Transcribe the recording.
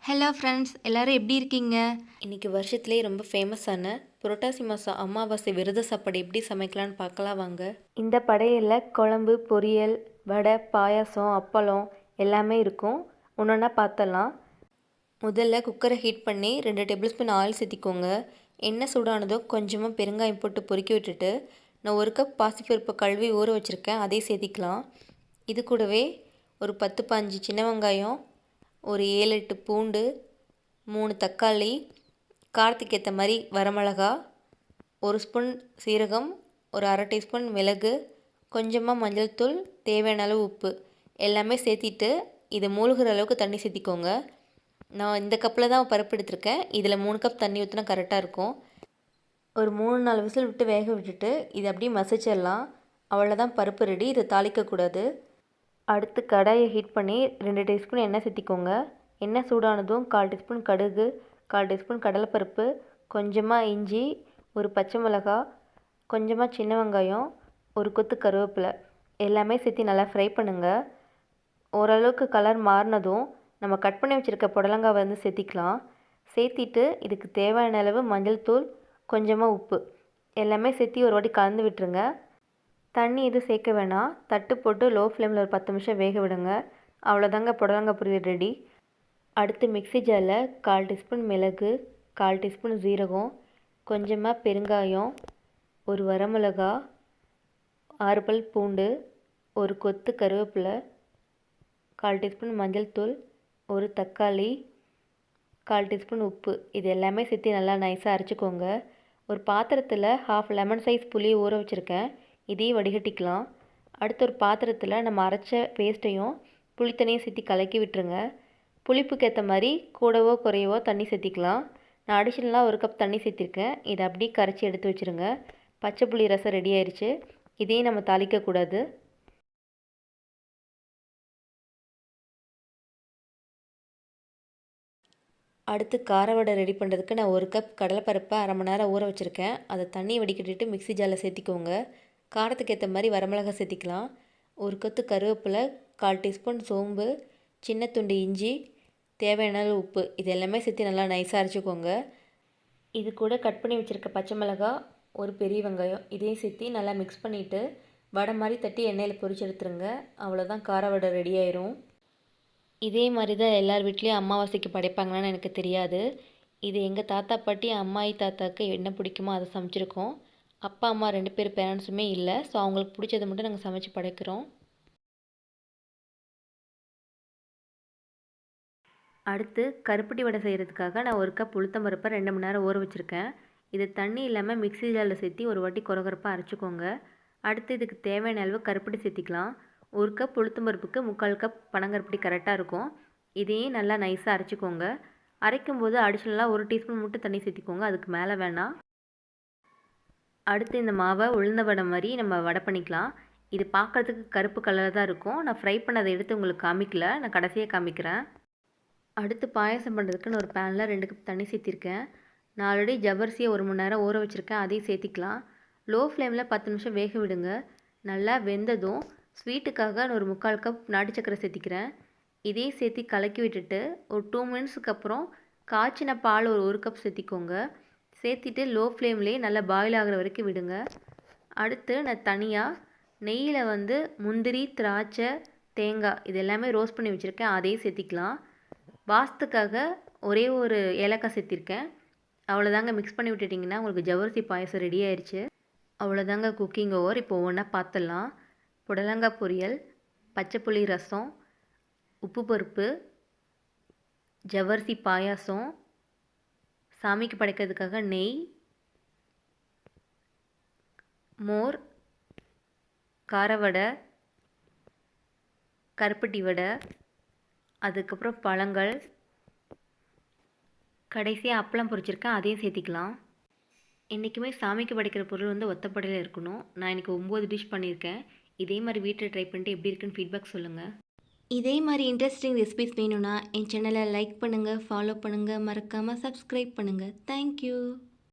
Hello friends, எல்லோரும் எப்படி இருக்கீங்க? இன்றைக்கி வருஷத்துலேயே ரொம்ப ஃபேமஸான புரட்டாசி மாதம் அமாவாசை விரத சாப்பாடு எப்படி சமைக்கலான்னு பார்க்கலாம் வாங்க. இந்த படையலில் குழம்பு, பொரியல், வடை, பாயாசம், அப்பளம் எல்லாமே இருக்கும். ஒன்றா பார்த்தலாம். முதல்ல குக்கரை ஹீட் பண்ணி 2 டேபிள் ஸ்பூன் ஆயில் சேர்த்திக்கோங்க. எண்ணெய் சூடானதோ கொஞ்சமாக பெருங்காயம் போட்டு பொறுக்கி விட்டுட்டு நான் 1 கப் பாசிப்பருப்பு கழுவி ஊற வச்சுருக்கேன், அதையும் சேர்த்திக்கலாம். இது கூடவே ஒரு 10-15 சின்ன வெங்காயம், ஒரு 7-8 பூண்டு, 3 தக்காளி, காரத்துக்கு ஏற்ற மாதிரி வரமிளகா, 1 ஸ்பூன் சீரகம், ஒரு அரை டீஸ்பூன் மிளகு, கொஞ்சமாக மஞ்சள் தூள், தேவையான அளவு உப்பு எல்லாமே சேர்த்திட்டு இதை மூழ்கிற அளவுக்கு தண்ணி சேர்த்திக்கோங்க. நான் இந்த கப்பில் தான் பருப்பு எடுத்திருக்கேன். இதில் 3 கப் தண்ணி ஊற்றினா கரெக்டாக இருக்கும். ஒரு 3-4 விசில் விட்டு வேக விட்டுட்டு இதை அப்படியே மசிச்சிடலாம். அவ்வளோதான், பருப்பு ரெடி. இதை தாளிக்கக்கூடாது. அடுத்து கடாயை ஹீட் பண்ணி 2 டீஸ்பூன் எண்ணெய் சேர்த்திக்கோங்க. எண்ணெய் சூடானதும் 1/4 டீஸ்பூன் கடுகு, 1/4 டீஸ்பூன் கடலைப்பருப்பு, கொஞ்சமாக இஞ்சி, ஒரு பச்சை மிளகா, கொஞ்சமாக சின்ன வெங்காயம், ஒரு கொத்து கருவேப்பிலை எல்லாமே சேர்த்து நல்லா ஃப்ரை பண்ணுங்கள். ஓரளவுக்கு கலர் மாறினதும் நம்ம கட் பண்ணி வச்சுருக்க புடலங்காய் வந்து சேர்த்திக்கலாம். சேர்த்திட்டு இதுக்கு தேவையான அளவு மஞ்சள் தூள், கொஞ்சமாக உப்பு எல்லாமே சேர்த்து ஒரு வாட்டி கலந்து விட்டுருங்க. தண்ணி எதுவும் சேர்க்க வேணாம். தட்டு போட்டு லோ ஃப்ளேமில் ஒரு 10 நிமிஷம் வேக விடுங்க. அவ்வளோதாங்க, புடலங்காய் பொரியல் ரெடி. அடுத்து மிக்ஸி ஜாரில் 1/4 டீஸ்பூன் மிளகு, 1/4 டீஸ்பூன் ஜீரகம், கொஞ்சமாக பெருங்காயம், ஒரு வரமிளகா, 6 பல் பூண்டு, ஒரு கொத்து கருவேப்பிலை, 1/4 டீஸ்பூன் மஞ்சள் தூள், ஒரு தக்காளி, 1/4 டீஸ்பூன் உப்பு இது எல்லாமே சேர்த்து நல்லா நைஸாக அரைச்சிக்கோங்க. ஒரு பாத்திரத்தில் 1/2 லெமன் சைஸ் புளியை ஊற வச்சுருக்கேன், இதையும் வடிகட்டிக்கலாம். அடுத்த ஒரு பாத்திரத்தில் நம்ம அரைச்ச பேஸ்ட்டையும் புளி தண்ணியும் சேர்த்து கலக்கி விட்டுருங்க. புளிப்புக்கு ஏற்ற மாதிரி கூடவோ குறையவோ தண்ணி சேர்த்திக்கலாம். நான் அடிஷ்னலாக 1 கப் தண்ணி சேர்த்திருக்கேன். இதை அப்படியே கரைச்சி எடுத்து வச்சுருங்க. பச்சை புளி ரசம் ரெடி ஆயிடுச்சு. இதையும் நம்ம தாளிக்கக்கூடாது. அடுத்து கார வடை ரெடி பண்ணுறதுக்கு நான் 1 கப் கடலைப்பருப்பை அரை மணி நேரம் ஊற வச்சுருக்கேன். அதை தண்ணியை வடிகட்டிட்டு மிக்ஸி ஜாரில் சேர்த்திக்கோங்க. காரத்துக்கு ஏற்ற மாதிரி வரமிளகா சேர்த்திக்கலாம். ஒரு கொத்து கருவேப்பிலை, 1/4 டீஸ்பூன் சோம்பு, சின்ன துண்டு இஞ்சி, தேவையான அளவு உப்பு இது எல்லாமே சேர்த்து நல்லா நைஸாக அரைச்சிக்கோங்க. இது கூட கட் பண்ணி வச்சுருக்க பச்சை மிளகா, ஒரு பெரிய வெங்காயம் இதையும் சேர்த்து நல்லா மிக்ஸ் பண்ணிவிட்டு வடை மாதிரி தட்டி எண்ணெயில் பொரிச்சு எடுத்துருங்க. அவ்வளோதான், கார வடை ரெடி ஆயிரும். இதே மாதிரி தான் எல்லார் வீட்லேயும் அமாவாசைக்கு படைப்பாங்களான்னு எனக்கு தெரியாது. இது எங்கள் தாத்தா பாட்டி அம்மாயி தாத்தாவுக்கு என்ன பிடிக்குமோ அதை சமைச்சிருக்கோம். அப்பா அம்மா 2 பேர் பேரண்ட்ஸுமே இல்லை. ஸோ அவங்களுக்கு பிடிச்சதை மட்டும் நாங்கள் சமைச்சு படைக்கிறோம். அடுத்து கருப்பட்டி வடை செய்கிறதுக்காக நான் 1 கப் உளுத்தம்பருப்பை 2 மணி நேரம் ஊற வச்சுருக்கேன். இது தண்ணி இல்லாமல் மிக்ஸி ஜாரில் சேர்த்து ஒரு வாட்டி கொரகொரப்பாக அரைச்சிக்கோங்க. அடுத்து இதுக்கு தேவையான அளவு கருப்பட்டி சேர்த்திக்கலாம். 1 கப் உளுத்தம்பருப்புக்கு 3/4 கப் பனங்கருப்பட்டி கரெக்டாக இருக்கும். இதையும் நல்லா நைஸாக அரைச்சிக்கோங்க. அரைக்கும்போது அடிஷ்னலாக 1 டீஸ்பூன் மட்டும் தண்ணி சேர்த்திக்கோங்க, அதுக்கு மேலே வேணாம். அடுத்து இந்த மாவை உளுந்த வடை மாதிரி நம்ம வடை பண்ணிக்கலாம். இது பார்க்குறதுக்கு கருப்பு கலரில் தான் இருக்கும். நான் ஃப்ரை பண்ணதை எடுத்து உங்களுக்கு காமிக்கல, நான் கடைசியாக காமிக்கிறேன். அடுத்து பாயாசம் பண்ணுறதுக்கு நான் ஒரு பேனில் 2 கப் தண்ணி சேர்த்திருக்கேன். நான் ஆல்ரெடி ஜவ்வரிசியை 1 மணி நேரம் ஊற வச்சுருக்கேன், அதையும் சேர்த்திக்கலாம். லோ ஃப்ளேமில் 10 நிமிஷம் வேக விடுங்க. நல்லா வெந்ததும் ஸ்வீட்டுக்காக நான் ஒரு 3/4 கப் நாட்டு சக்கரை சேர்த்திக்கிறேன். இதையும் சேர்த்து கலக்கி விட்டுட்டு ஒரு 2 மினிட்ஸுக்கு அப்புறம் காய்ச்சின பால் ஒரு 1 கப் சேர்த்திக்கோங்க. சேர்த்திட்டு லோ ஃப்ளேம்லேயே நல்லா பாயில் ஆகிற வரைக்கும் விடுங்க. அடுத்து நான் தனியாக நெய்யில் வந்து முந்திரி, திராட்சை, தேங்காய் இது எல்லாமே ரோஸ்ட் பண்ணி வச்சுருக்கேன், அதையும் சேர்த்திக்கலாம். வாசத்துக்காக ஒரே ஒரு ஏலக்காய் சேர்த்திருக்கேன். அவ்வளோதாங்க, மிக்ஸ் பண்ணி விட்டுட்டிங்கன்னா உங்களுக்கு ஜவ்வரிசி பாயசம் ரெடி ஆயிடுச்சு. அவ்வளோதாங்க, குக்கிங் ஓவர். இப்போ ஒன்றா பார்த்துடலாம். புடலங்காய் பொரியல், பச்சை புளி ரசம், உப்பு பருப்பு, ஜவ்வரிசி பாயாசம், சாமிக்கு படைக்கிறதுக்காக நெய், மோர், கார வடை, கருப்பட்டி வடை, அதுக்கப்புறம் பழங்கள், கடைசியாக அப்பளம் பொரிச்சிருக்கேன், அதையும் சேர்த்திக்கலாம். என்றைக்குமே சாமிக்கு படைக்கிற பொருள் வந்து ஒத்தப்படையில் இருக்கணும். நான் இன்றைக்கி 9 டிஷ் பண்ணியிருக்கேன். இதே மாதிரி வீட்டில் ட்ரை பண்ணிட்டு எப்படி இருக்குன்னு ஃபீட்பேக் சொல்லுங்கள். இதே மாதிரி இன்ட்ரெஸ்டிங் ரெசிபிஸ் வேணும்னா என் சேனலை லைக் பண்ணுங்கள், ஃபாலோ பண்ணுங்கள், மறக்காமல் சப்ஸ்கிரைப் பண்ணுங்கள். தேங்க்யூ.